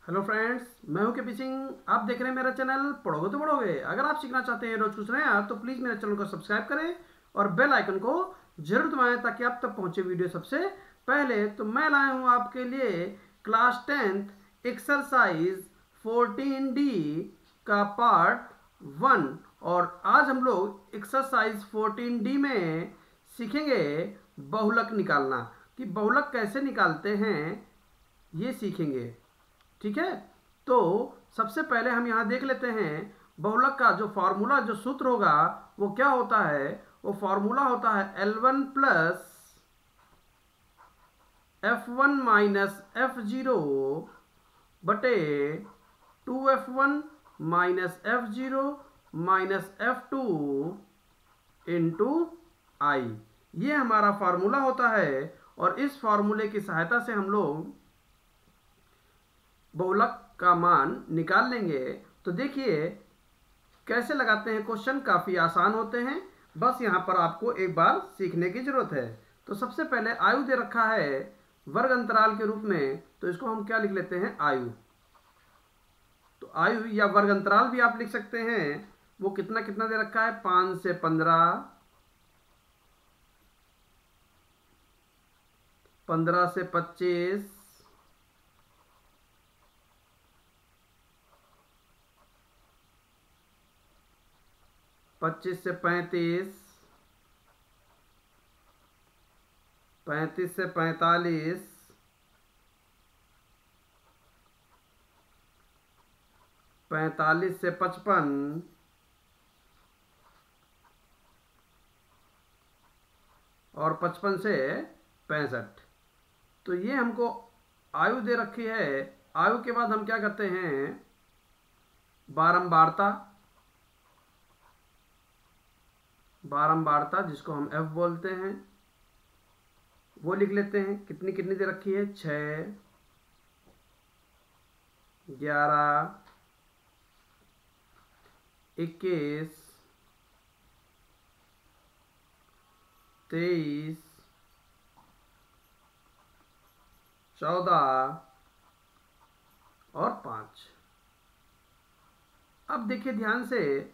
Hello friends, मैं हूं KP Singh. आप देख रहे हैं मेरा चैनल पढ़ोगे तो पढ़ोगे। अगर आप सीखना चाहते हैं रोज कुछ नया तो प्लीज़ मेरे चैनल को सब्सक्राइब करें और बेल आइकन को जरूर दबाएं ताकि आप तक पहुंचे वीडियो सबसे पहले। तो मैं लाया हूं आपके लिए क्लास 10th एक्सरसाइज 14D का पार्ट 1। और आज हम लोग एक्सरसाइज 14D में सीखेंगे बहुलक निकालना, कि बहुलक कैसे निकालते हैं ये सीखेंगे। ठीक है, तो सबसे पहले हम यहाँ देख लेते हैं बहुलक का जो फॉर्मूला, जो सूत्र होगा वो क्या होता है। वो फॉर्मूला होता है L1 plus F1 minus F0 बटे 2F1 minus F0 minus F2 into आई। ये हमारा फार्मूला होता है और इस फार्मूले की सहायता से हम लोग बहुलक का मान निकाल लेंगे। तो देखिए कैसे लगाते हैं क्वेश्चन, काफ़ी आसान होते हैं, बस यहाँ पर आपको एक बार सीखने की ज़रूरत है। तो सबसे पहले आयु दे रखा है वर्ग अंतराल के रूप में, तो इसको हम क्या लिख लेते हैं, आयु। तो आयु या वर्ग अंतराल भी आप लिख सकते हैं। वो कितना कितना दे रखा है, 5 से 15, 15 से 25, 25 से 35, 35 से 45, 45 से 55 और 55 से 65। तो ये हमको आयु दे रखी है। आयु के बाद हम क्या करते हैं, बारंबारता, बारंबारता जिसको हम F बोलते हैं, वो लिख लेते हैं। कितनी कितनी दे रखी है, 6, 11, 21, 23, 14 और 5। अब देखिए ध्यान से,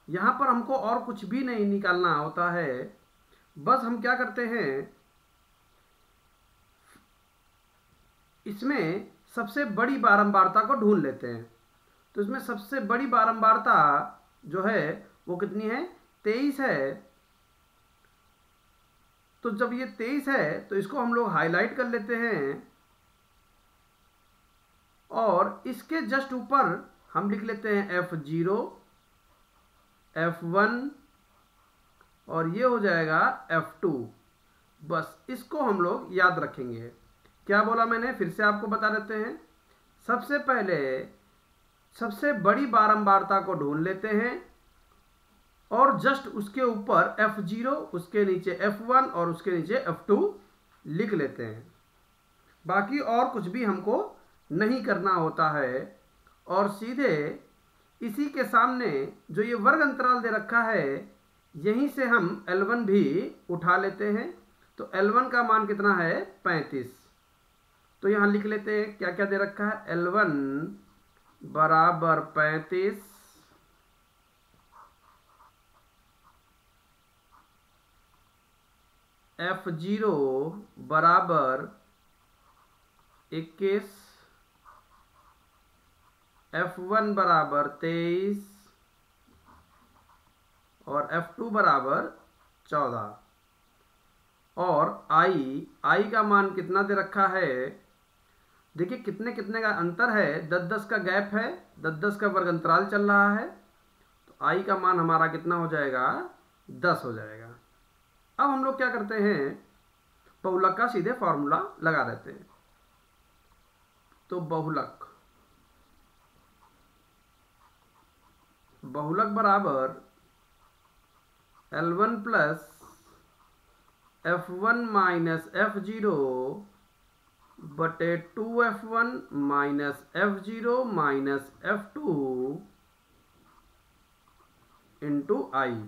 यहाँ पर हमको और कुछ भी नहीं निकालना होता है, बस हम क्या करते हैं, इसमें सबसे बड़ी बारंबारता को ढूंढ लेते हैं। तो इसमें सबसे बड़ी बारंबारता जो है वो कितनी है, 23 है। तो जब ये 23 है तो इसको हम लोग हाईलाइट कर लेते हैं और इसके जस्ट ऊपर हम लिख लेते हैं F0, F1 और ये हो जाएगा F2। बस इसको हम लोग याद रखेंगे। क्या बोला मैंने, फिर से आपको बता देते हैं। सबसे पहले सबसे बड़ी बारंबारता को ढूंढ लेते हैं और जस्ट उसके ऊपर F0, उसके नीचे F1 और उसके नीचे F2 लिख लेते हैं। बाकी और कुछ भी हमको नहीं करना होता है और सीधे इसी के सामने जो ये वर्ग अंतराल दे रखा है, यहीं से हम L1 भी उठा लेते हैं। तो L1 का मान कितना है, 35। तो यहाँ लिख लेते हैं क्या क्या दे रखा है, L1 बराबर 35, F0 बराबर 21, F1 बराबर 23 और F2 बराबर 14। और I का मान कितना दे रखा है, देखिए कितने कितने का अंतर है, 10-10 का गैप है, 10-10 का वर्ग अंतराल चल रहा है। तो I का मान हमारा कितना हो जाएगा, 10 हो जाएगा। अब हम लोग क्या करते हैं, बहुलक का सीधे फॉर्मूला लगा देते हैं। तो बहुलक बराबर L1 plus F1 minus F0 बटे 2F1 minus F0 minus F2 into आई।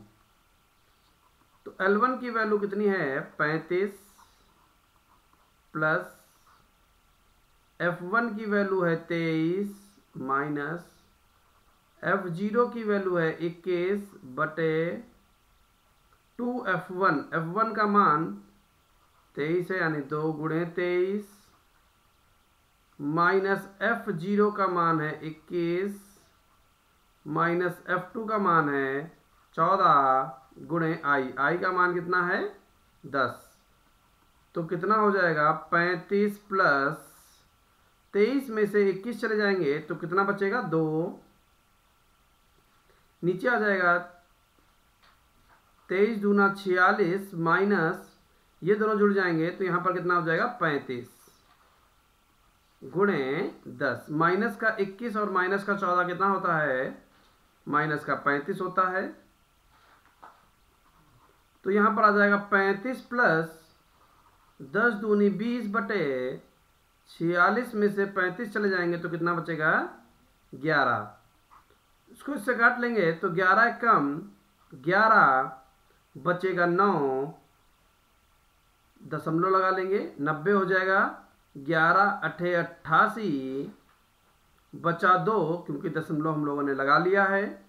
तो L1 की वैल्यू कितनी है, 35 प्लस F1 की वैल्यू है 23 माइनस F0 की वैल्यू है 21 बटे 2F1। F1 का मान 23 है यानी 2 गुणे 23 माइनस F0 का मान है 21 माइनस F2 का मान है 14 गुणे I का मान कितना है 10। तो कितना हो जाएगा 35 प्लस 23 में से 21 चले जाएंगे तो कितना बचेगा 2। नीचे आ जाएगा 23 दूना 46 माइनस ये दोनों जुड़ जाएंगे तो यहाँ पर कितना हो जाएगा 35 गुणे 10। माइनस का 21 और माइनस का 14 कितना होता है माइनस का 35 होता है। तो यहाँ पर आ जाएगा 35 प्लस 10 दूनी 20 बटे 46 में से 35 चले जाएंगे तो कितना बचेगा 11। इसको इससे काट लेंगे तो 11 कम 11 बचेगा 9 दशमलव लगा लेंगे 90 हो जाएगा। 11 अठे 88 बचा 2 क्योंकि दशमलव हम लोगों ने लगा लिया है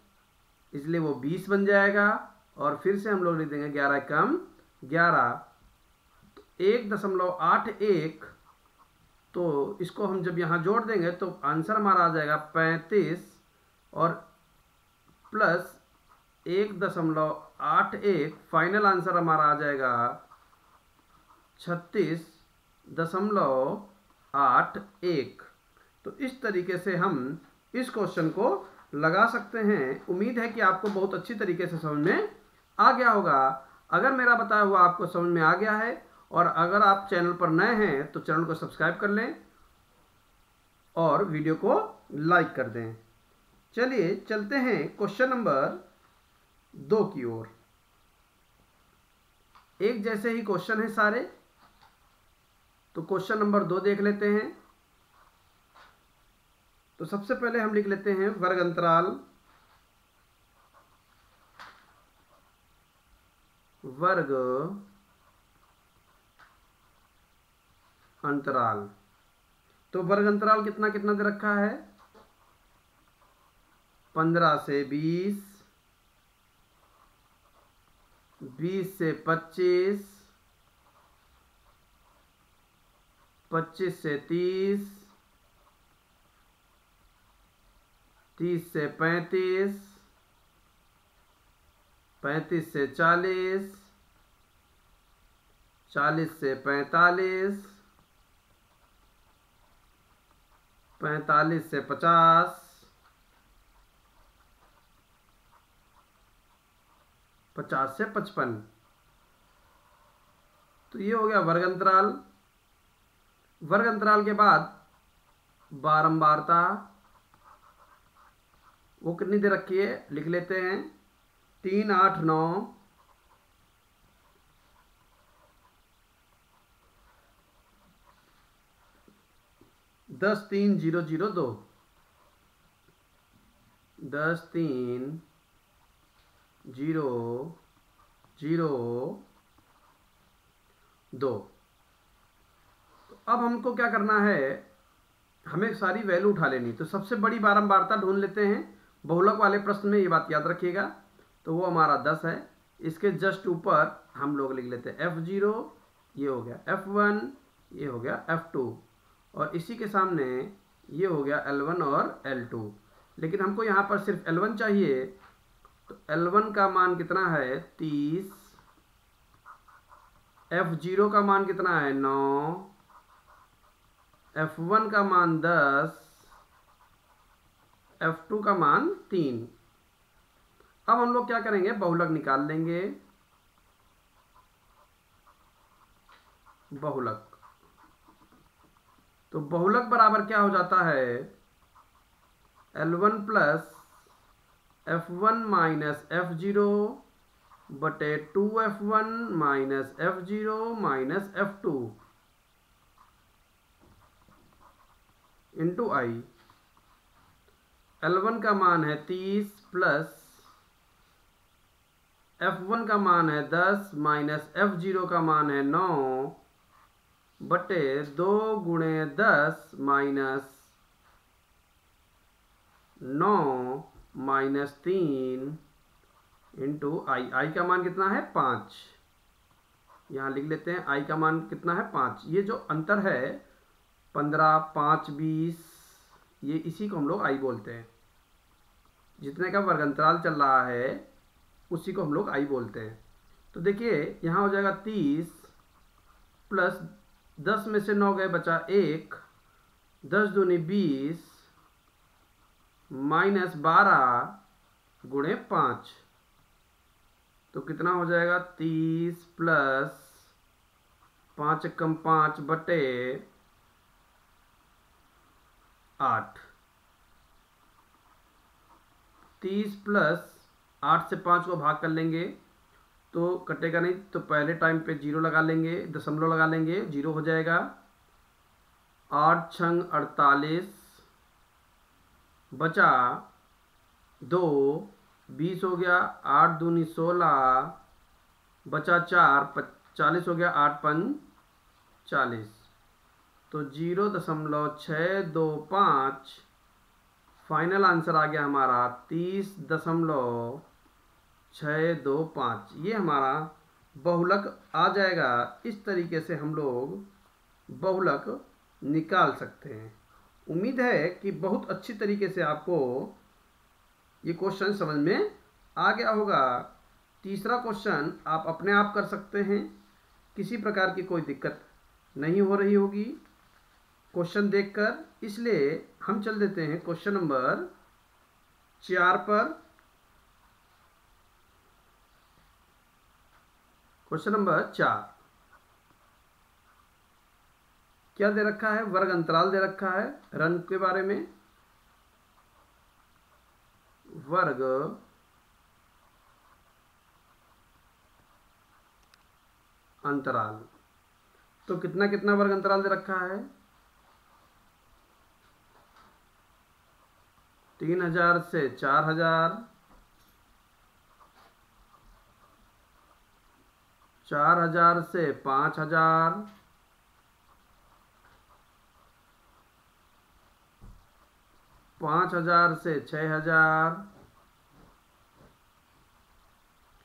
इसलिए वो 20 बन जाएगा। और फिर से हम लोग लिख देंगे 11 कम 11 तो 1.81। तो इसको हम जब यहाँ जोड़ देंगे तो आंसर हमारा आ जाएगा 35 और प्लस 1.81 फाइनल आंसर हमारा आ जाएगा 36.81। तो इस तरीके से हम इस क्वेश्चन को लगा सकते हैं। उम्मीद है कि आपको बहुत अच्छी तरीके से समझ में आ गया होगा। अगर मेरा बताया हुआ आपको समझ में आ गया है और अगर आप चैनल पर नए हैं तो चैनल को सब्सक्राइब कर लें और वीडियो को लाइक कर दें। चलिए चलते हैं क्वेश्चन नंबर 2 की ओर। एक जैसे ही क्वेश्चन है सारे, तो क्वेश्चन नंबर 2 देख लेते हैं। तो सबसे पहले हम लिख लेते हैं वर्ग अंतराल। तो वर्ग अंतराल कितना कितना दे रखा है 15 से 20, 20 से 25, 25 से 30, 30 से 35, 35 से 40, 40 से 45, 45 से 50, 50 से 55। तो ये हो गया वर्ग अंतराल। वर्ग अंतराल के बाद बारंबारता वो कितनी दे रखी है लिख लेते हैं 3, 8, 9, 10, 3, 0, 0, 2, 10, 3, 0, 0, 2। तो अब हमको क्या करना है हमें सारी वैल्यू उठा लेनी। तो सबसे बड़ी बारंबारता ढूंढ लेते हैं। बहुलक वाले प्रश्न में ये बात याद रखिएगा। तो वो हमारा 10 है। इसके जस्ट ऊपर हम लोग लिख लेते हैं F0, ये हो गया F1, ये हो गया F2 और इसी के सामने ये हो गया L1 और L2। लेकिन हमको यहाँ पर सिर्फ L1 चाहिए। तो L1 का मान कितना है 30, F0 का मान कितना है 9, F1 का मान 10, F2 का मान 3। अब हम लोग क्या करेंगे बहुलक निकाल लेंगे। बहुलक तो बहुलक बराबर क्या हो जाता है L1 plus F1 minus F0 बटे 2F1 minus F0 minus F2 into I। L1 का मान है 30 प्लस F1 का मान है 10 माइनस F0 का मान है 9 बटे 2 गुणे 10 माइनस 9 माइनस 3 इंटू आई। आई का मान कितना है 5, यहाँ लिख लेते हैं। आई का मान कितना है 5। ये जो अंतर है 15, 5, 20, ये इसी को हम लोग आई बोलते हैं। जितने का वर्गंतराल चल रहा है उसी को हम लोग आई बोलते हैं। तो देखिए यहाँ हो जाएगा 30 प्लस 10 में से 9 गए बचा 1, 10 दूनी 20 माइनस 12 गुणे 5, तो कितना हो जाएगा 30 प्लस 5 कम 5 बटे 8। 30 प्लस 8 से 5 को भाग कर लेंगे तो कटेगा नहीं, तो पहले टाइम पे 0 लगा लेंगे, दशमलव लगा लेंगे, 0 हो जाएगा। 8 छंग 48 बचा 2, 20 हो गया। 8 दूनी 16 बचा 4, 40 हो गया। 8 पंच 40, तो 0.625 फाइनल आंसर आ गया हमारा 30.625। ये हमारा बहुलक आ जाएगा। इस तरीके से हम लोग बहुलक निकाल सकते हैं। उम्मीद है कि बहुत अच्छी तरीके से आपको ये क्वेश्चन समझ में आ गया होगा। तीसरा क्वेश्चन आप अपने आप कर सकते हैं, किसी प्रकार की कोई दिक्कत नहीं हो रही होगी क्वेश्चन देखकर। इसलिए हम चल देते हैं क्वेश्चन नंबर 4 पर। क्वेश्चन नंबर 4 क्या दे रखा है? वर्ग अंतराल दे रखा है। रन के बारे में, वर्ग अंतराल, तो कितना कितना वर्ग अंतराल दे रखा है? 3000 से 4000, 4000 से 5000, 5000 से 6000,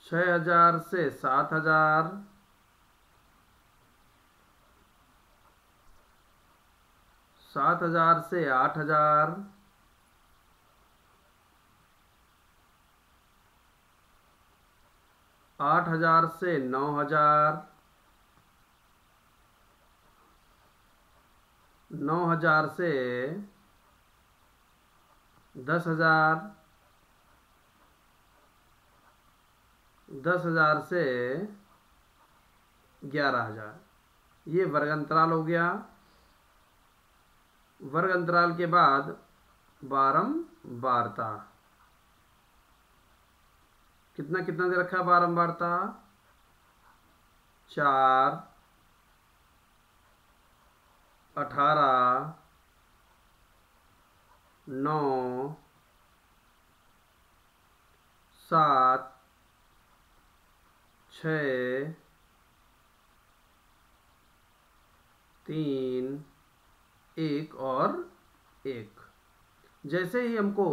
6000 से 7000, 7000 से 8000, 8000 से 9000, 9000 से 10,000, 10,000 से 11,000। ये वर्ग अंतराल हो गया। वर्ग अंतराल के बाद बारंबारता, कितना कितना दे रखा है बारंबारता? 4, 18, 9, 7, 6, 3, 1 और 1। जैसे ही हमको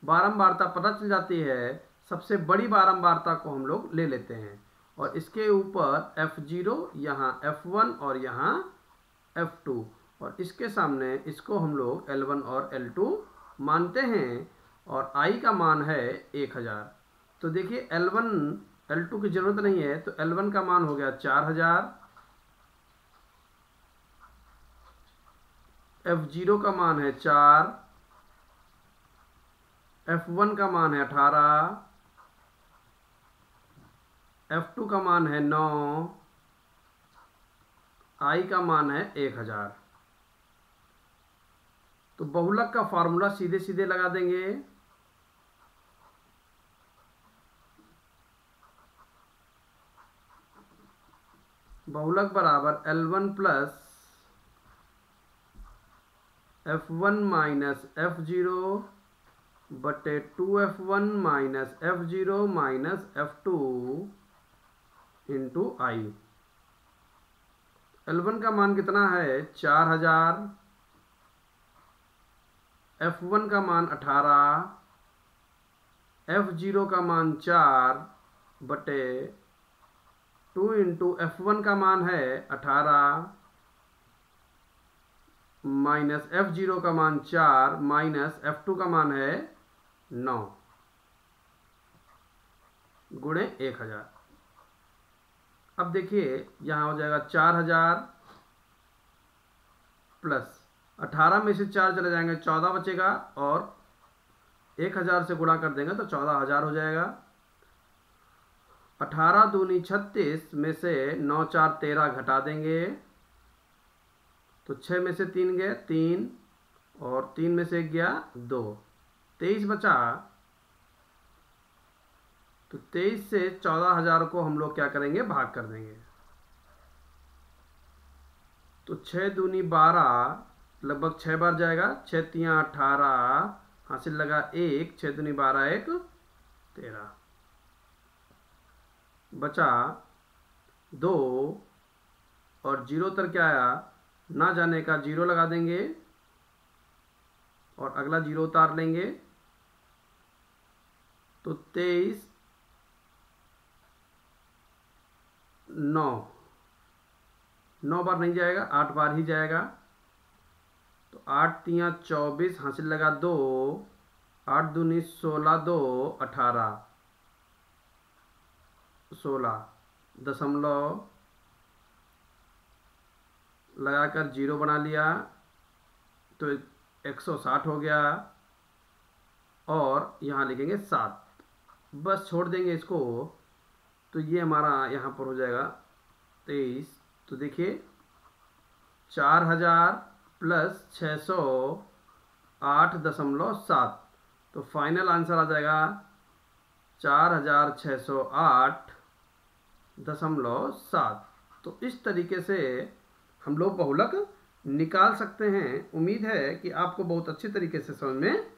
बारंबारता पता चल जाती है, सबसे बड़ी बारंबारता को हम लोग ले लेते हैं और इसके ऊपर F0, यहाँ F1 और यहाँ F2, और इसके सामने इसको हम लोग L1 और L2 मानते हैं और I का मान है 1000। तो देखिए L1 L2 की जरूरत नहीं है, तो L1 का मान हो गया 4000, F0 का मान है 4, F1 का मान है 18, F2 का मान है 9, I का मान है 1000। तो बहुलक का फॉर्मूला सीधे सीधे लगा देंगे। बहुलक बराबर L1 plus F1 minus F0 बटे 2F1 minus F0 minus F2 into I। L1 का मान कितना है 4000, F1 का मान 18, F0 का मान 4 बटे 2 इंटू F1 का मान है 18 माइनस F0 का मान 4 माइनस F2 का मान है 9 गुणे 1000। अब देखिए यहाँ हो जाएगा 4000 प्लस 18 में से 4 चले जाएंगे 14 बचेगा, और 1000 से गुणा कर देंगे तो 14000 हो जाएगा। 18 दूनी 36 में से 9 4 13 घटा देंगे तो 6 में से 3 गए 3, और 3 में से 1 गया 2, 23 बचा। तो 23 से 14000 को हम लोग क्या करेंगे, भाग कर देंगे। तो 6 दूनी 12 लगभग 6 बार जाएगा, 6 तियाँ 18, हासिल लगा 1, 6 दूनी 12 1 13, बचा 2, और 0 तर क्या आया, ना जाने का 0 लगा देंगे और अगला 0 उतार लेंगे। तो 23 9 बार नहीं जाएगा, 8 बार ही जाएगा। तो 8 तियाँ 24, हासिल लगा 2, 8 दूनी 16 2 18, 16 दशमलव लगाकर 0 बना लिया तो 160 हो गया, और यहाँ लिखेंगे 7, बस छोड़ देंगे इसको। तो ये हमारा यहाँ पर हो जाएगा 23। तो देखिए 4000 प्लस 608.7, तो फाइनल आंसर आ जाएगा 4608.7। तो इस तरीके से हम लोग बहुलक निकाल सकते हैं। उम्मीद है कि आपको बहुत अच्छी तरीके से समझ में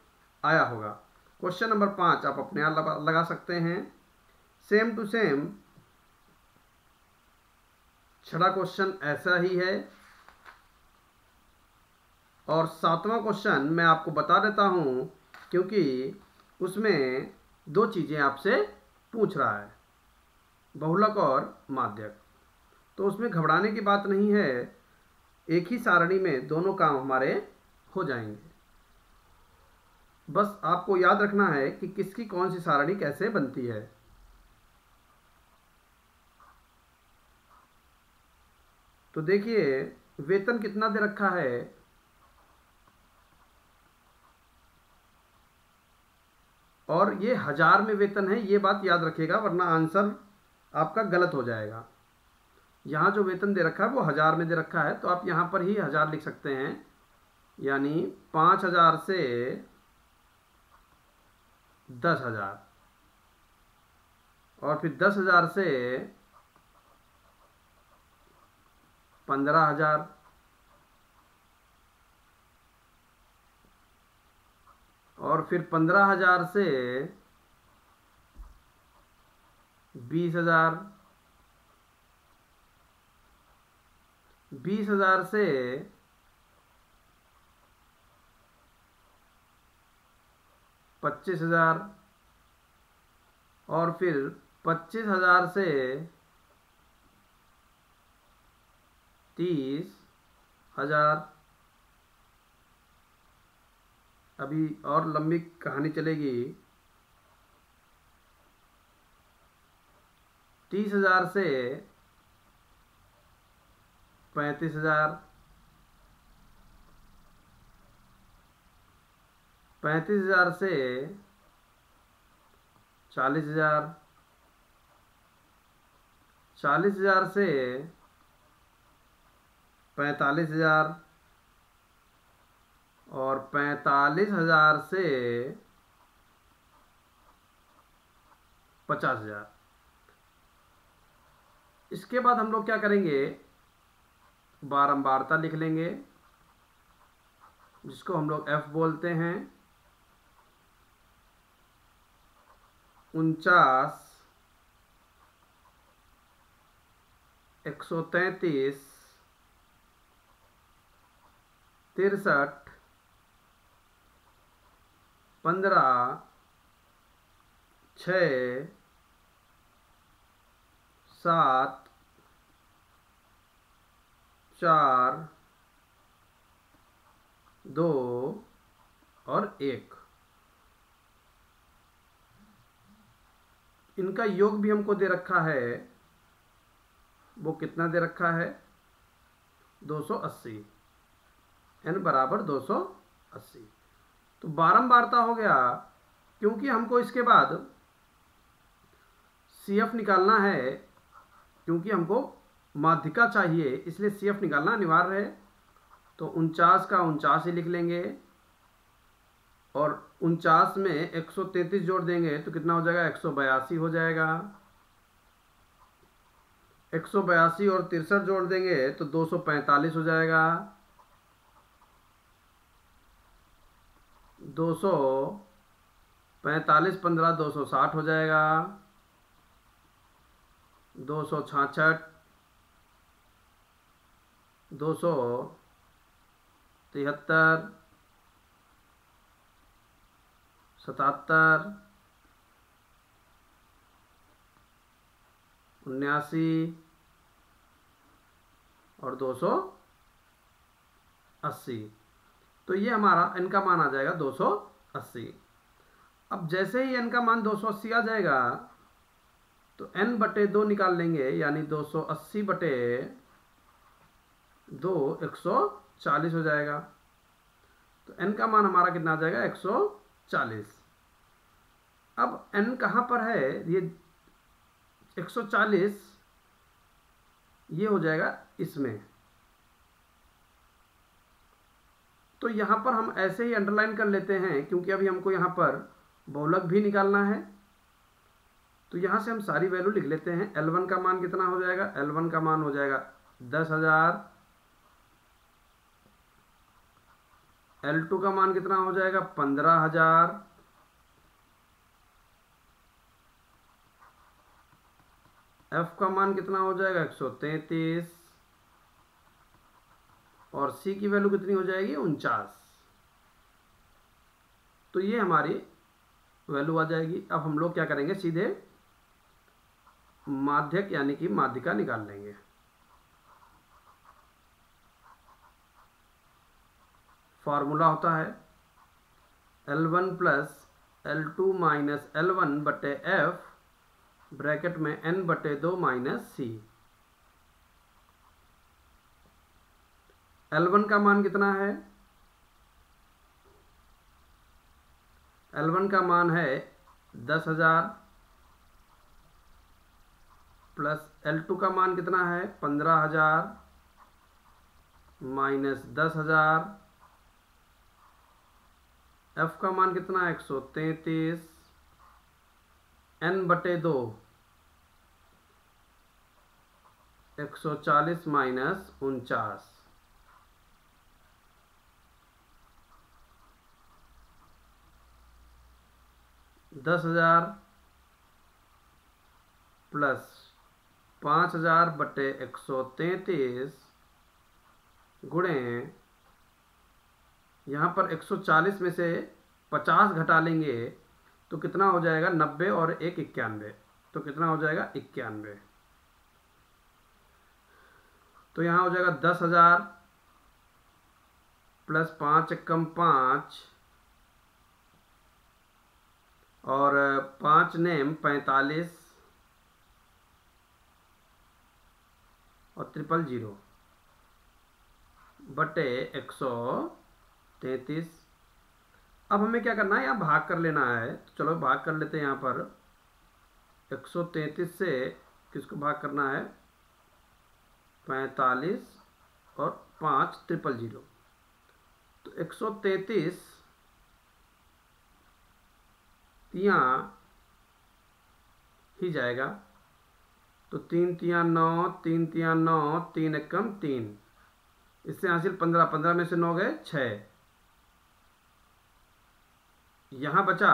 आया होगा। क्वेश्चन नंबर 5 आप अपने यहाँ लगा सकते हैं। सेम टू सेम 6वां क्वेश्चन ऐसा ही है, और 7वां क्वेश्चन मैं आपको बता देता हूँ क्योंकि उसमें 2 चीज़ें आपसे पूछ रहा है, बहुलक और माध्यक। तो उसमें घबराने की बात नहीं है, एक ही सारणी में दोनों काम हमारे हो जाएंगे। बस आपको याद रखना है कि किसकी कौन सी सारणी कैसे बनती है। तो देखिए वेतन कितना दे रखा है, और ये 1000 में वेतन है, ये बात याद रखिएगा वरना आंसर आपका गलत हो जाएगा। यहाँ जो वेतन दे रखा है वो 1000 में दे रखा है, तो आप यहाँ पर ही 1000 लिख सकते हैं, यानी 5000 से 10,000, और फिर 10,000 से 15,000, और फिर 15,000 से 20,000, 20,000 से 25,000, और फिर 25,000 से 30,000। अभी और लंबी कहानी चलेगी। 30,000 से 35,000, 35,000 से 40,000, 40,000 से 45,000, और 45,000 से 50,000। इसके बाद हम लोग क्या करेंगे, बारंबारता लिख लेंगे जिसको हम लोग F बोलते हैं। 49, 133, 63, 15, 6, 7, 4, 2 और 1। इनका योग भी हमको दे रखा है, वो कितना दे रखा है? 280, n बराबर 280। तो बारंबारता हो गया, क्योंकि हमको इसके बाद CF निकालना है, क्योंकि हमको माध्यिका चाहिए, इसलिए CF निकालना अनिवार्य है। तो 49 का 49 ही लिख लेंगे, और 49 में 133 जोड़ देंगे तो कितना हो जाएगा? 182 हो जाएगा। 182 और 63 जोड़ देंगे तो 245 हो जाएगा। 245 15 260 हो जाएगा। 266, 273, 77, 79 और 280। तो ये हमारा n का मान आ जाएगा 280। अब जैसे ही n का मान 280 आ जाएगा तो n बटे 2 निकाल लेंगे, यानी 280 बटे 2 140 हो जाएगा। तो n का मान हमारा कितना आ जाएगा? 140। अब n कहाँ पर है? ये 140 ये हो जाएगा इसमें। तो यहाँ पर हम ऐसे ही अंडरलाइन कर लेते हैं, क्योंकि अभी हमको यहाँ पर बहुलक भी निकालना है। तो यहाँ से हम सारी वैल्यू लिख लेते हैं। L1 का मान कितना हो जाएगा? L1 का मान हो जाएगा 10,000। L2 का मान कितना हो जाएगा? 15,000। F का मान कितना हो जाएगा? 133। और C की वैल्यू कितनी हो जाएगी? 49। तो ये हमारी वैल्यू आ जाएगी। अब हम लोग क्या करेंगे? सीधे माध्यक यानी कि माध्यिका निकाल लेंगे। फॉर्मूला होता है L1 plus L2 minus L1 बटे F, ब्रैकेट में n बटे 2 माइनस C। L1 का मान कितना है? L1 का मान है 10,000 प्लस L2 का मान कितना है? 15,000 माइनस 10,000। F का मान कितना है? 133। n बटे 2 140 माइनस 49। 10,000 प्लस 5,000 बटे 133 गुणे, यहाँ पर 140 में से 50 घटा लेंगे तो कितना हो जाएगा? 90 और 1 91। तो कितना हो जाएगा? 91। तो यहाँ हो जाएगा 10,000 प्लस 5 एकम 5 और 5 नेम 45 और 000 बटे 133। अब हमें क्या करना है? यहाँ भाग कर लेना है। तो चलो भाग कर लेते हैं। यहाँ पर 133 से किसको भाग करना है? 45 और 5 000। तो 133 यहाँ ही जाएगा। तो 3 तिया 9, 3 तिया 9, 3 एकम 3, इससे हासिल 15, 15 में से 9 गए 6। यहाँ बचा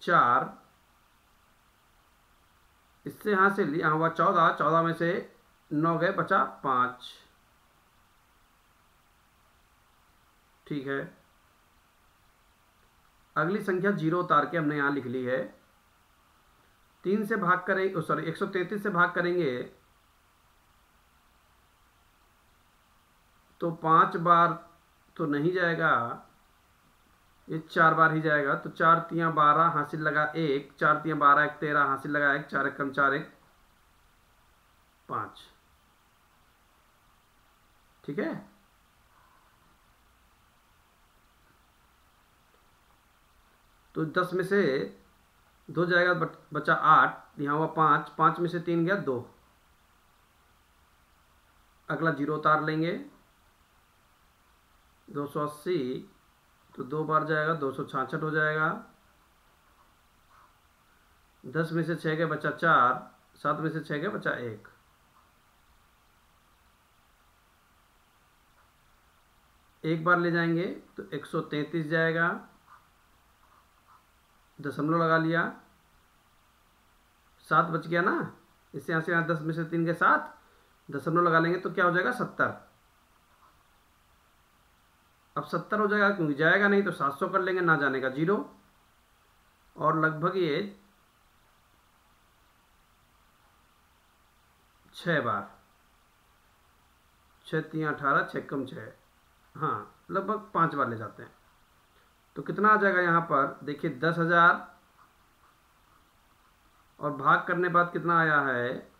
4, इससे हासिल यहाँ हुआ 14, 14 में से 9 गए, बचा 5। ठीक है, अगली संख्या 0 उतार के हमने यहाँ लिख ली है। 3 से भाग करें, सॉरी 133 से भाग करेंगे तो 5 बार तो नहीं जाएगा, ये 4 बार ही जाएगा। तो 4 तियाँ 12 हासिल लगा 1, 4 तियाँ 12 1 13 हासिल लगा 1, 4 1 4 1 5। ठीक है, तो 10 में से 2 जाएगा, बचा 8, यहाँ हुआ 5, 5 में से 3 गया 2। अगला 0 उतार लेंगे, 280 तो 2 बार जाएगा, 266 हो जाएगा। 10 में से 6 गया, बचा 4, 7 में से 6 गया, बचा 1। एक बार ले जाएंगे तो 133 जाएगा, दशमलव लगा लिया, 7 बच गया ना, इससे यहाँ से यहाँ 10 में से 3 के 7, दशमलव लगा लेंगे तो क्या हो जाएगा 70। अब 70 हो जाएगा, क्योंकि जाएगा नहीं तो 700 कर लेंगे, ना जाने का 0, और लगभग ये 6 बार, 6 3 18, 6 कम 6, हाँ लगभग 5 बार ले जाते हैं। तो कितना आ जाएगा यहाँ पर देखिए 10,000, और भाग करने बाद कितना आया है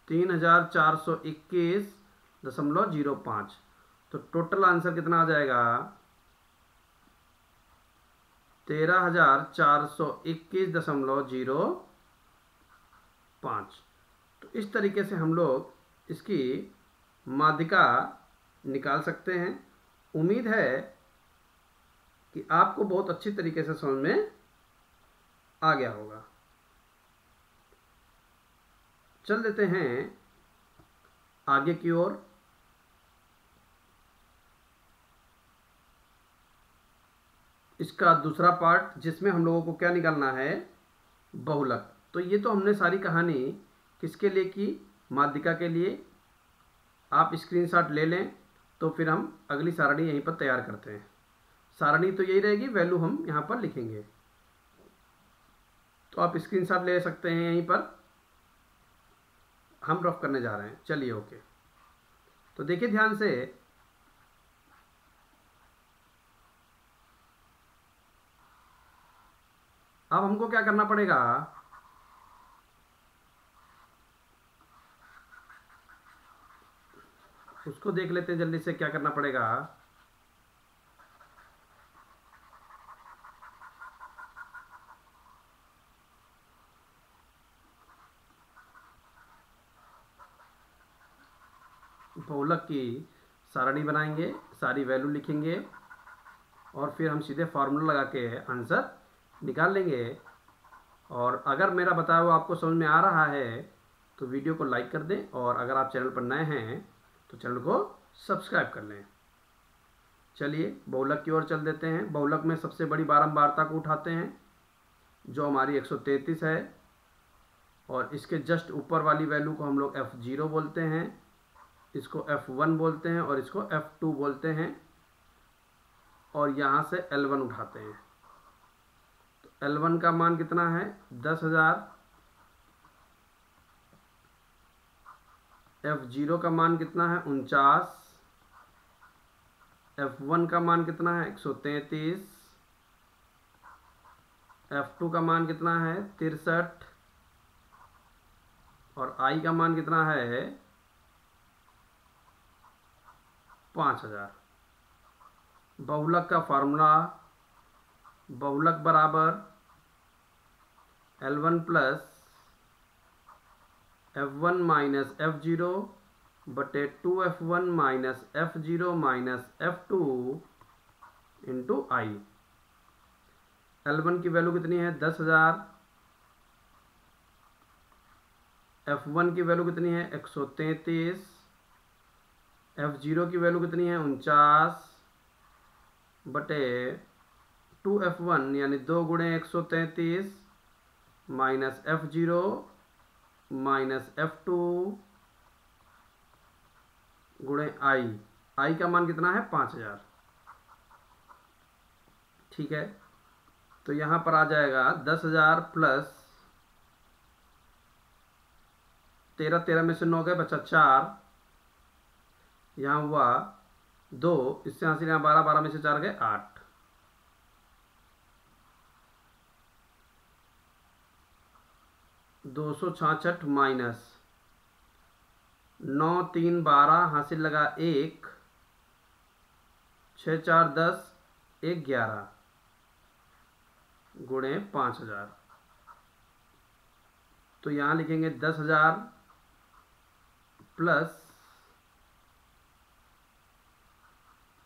3,421.05। तो टोटल आंसर कितना आ जाएगा 13,421.05। तो इस तरीके से हम लोग इसकी माध्यिका निकाल सकते हैं। उम्मीद है कि आपको बहुत अच्छी तरीके से समझ में आ गया होगा। चल देते हैं आगे की ओर। इसका दूसरा पार्ट जिसमें हम लोगों को क्या निकालना है, बहुलक। तो ये तो हमने सारी कहानी किसके लिए की, माध्यिका के लिए। आप स्क्रीनशॉट ले लें तो फिर हम अगली सारणी यहीं पर तैयार करते हैं। सारणी तो यही रहेगी, वैल्यू हम यहाँ पर लिखेंगे। तो आप स्क्रीनशॉट ले सकते हैं, यहीं पर हम रफ करने जा रहे हैं। चलिए ओके, तो देखिए ध्यान से, अब हमको क्या करना पड़ेगा, उसको देख लेते हैं जल्दी से क्या करना पड़ेगा। बहुलक की सारणी बनाएंगे, सारी वैल्यू लिखेंगे, और फिर हम सीधे फार्मूला लगा के आंसर निकाल लेंगे। और अगर मेरा बताया हुआ आपको समझ में आ रहा है तो वीडियो को लाइक कर दें, और अगर आप चैनल पर नए हैं तो चैनल को सब्सक्राइब कर लें। चलिए बहुलक की ओर चल देते हैं। बहुलक में सबसे बड़ी बारंबारता को उठाते हैं जो हमारी 133 है, और इसके जस्ट ऊपर वाली वैल्यू को हम लोग F0 बोलते हैं, इसको F1 बोलते हैं, और इसको F2 बोलते हैं, और यहाँ से L1 उठाते हैं। तो L1 का मान कितना है 10,000, F0 का मान कितना है 49, F1 का मान कितना है 133, F2 का मान कितना है 63, और I का मान कितना है 5,000। बहुलक का फार्मूला, बहुलक बराबर L1 plus F1 minus F0 बटे 2F1 minus F0 minus F2 into I। L1 की वैल्यू कितनी है 10,000, F1 की वैल्यू कितनी है 133, F0 की वैल्यू कितनी है 49 बटे 2F1 यानी 2 गुणे 133 माइनस F0 माइनस F2 गुणे I। I का मान कितना है 5,000। ठीक है, तो यहाँ पर आ जाएगा 10,000 प्लस 13, 13 में से 9 गए, बचा 4, यहाँ हुआ 2, इससे हासिल यहाँ 12, 12 में से 4 गए 8, 266 माइनस 9, 3, 12, हासिल लगा 1, 6, 4, 10, 1, 11 गुणे 5,000। तो यहाँ लिखेंगे 10,000 प्लस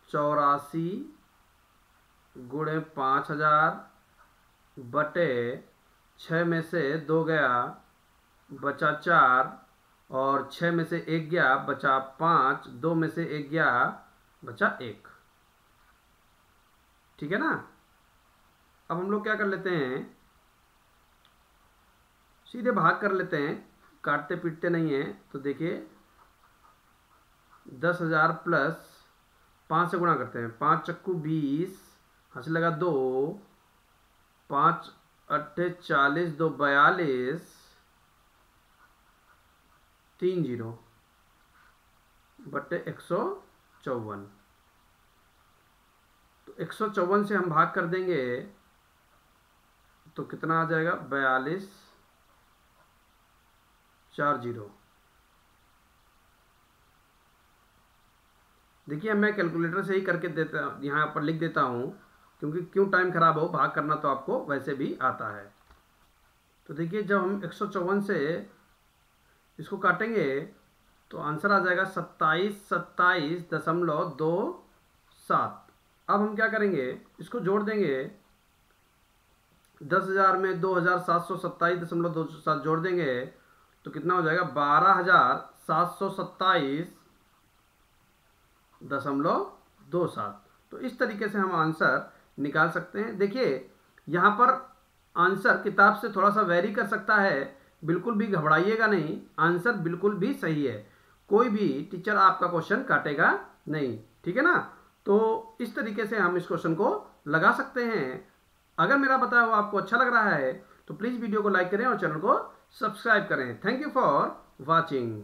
84 गुणे 5,000 बटे 6 में से 2 गया, बचा 4, और 6 में से 1 गया, बचा 5, 2 में से 1 गया, बचा 1। ठीक है ना। अब हम लोग क्या कर लेते हैं, सीधे भाग कर लेते हैं, काटते पीटते नहीं है। तो देखिए 10,000 प्लस 5 से गुणा करते हैं, 5 चक्कू 20, हासिल लगा 2, 5 अट्ठे 40, 2 42, 3 0 बटे 154। तो 154 से हम भाग कर देंगे तो कितना आ जाएगा, 42, 4 0। देखिए मैं कैलकुलेटर से ही करके देता, यहाँ पर लिख देता हूँ, क्योंकि क्यों टाइम खराब हो, भाग करना तो आपको वैसे भी आता है। तो देखिए जब हम 154 से इसको काटेंगे तो आंसर आ जाएगा 27,27.27। अब हम क्या करेंगे, इसको जोड़ देंगे, 10,000 में 2,727.27 जोड़ देंगे तो कितना हो जाएगा, 12,727.27। तो इस तरीके से हम आंसर निकाल सकते हैं। देखिए यहाँ पर आंसर किताब से थोड़ा सा वेरी कर सकता है, बिल्कुल भी घबराइएगा नहीं, आंसर बिल्कुल भी सही है, कोई भी टीचर आपका क्वेश्चन काटेगा नहीं। ठीक है ना। तो इस तरीके से हम इस क्वेश्चन को लगा सकते हैं। अगर मेरा बताया हुआ आपको अच्छा लग रहा है तो प्लीज़ वीडियो को लाइक करें और चैनल को सब्सक्राइब करें। Thank you for watching.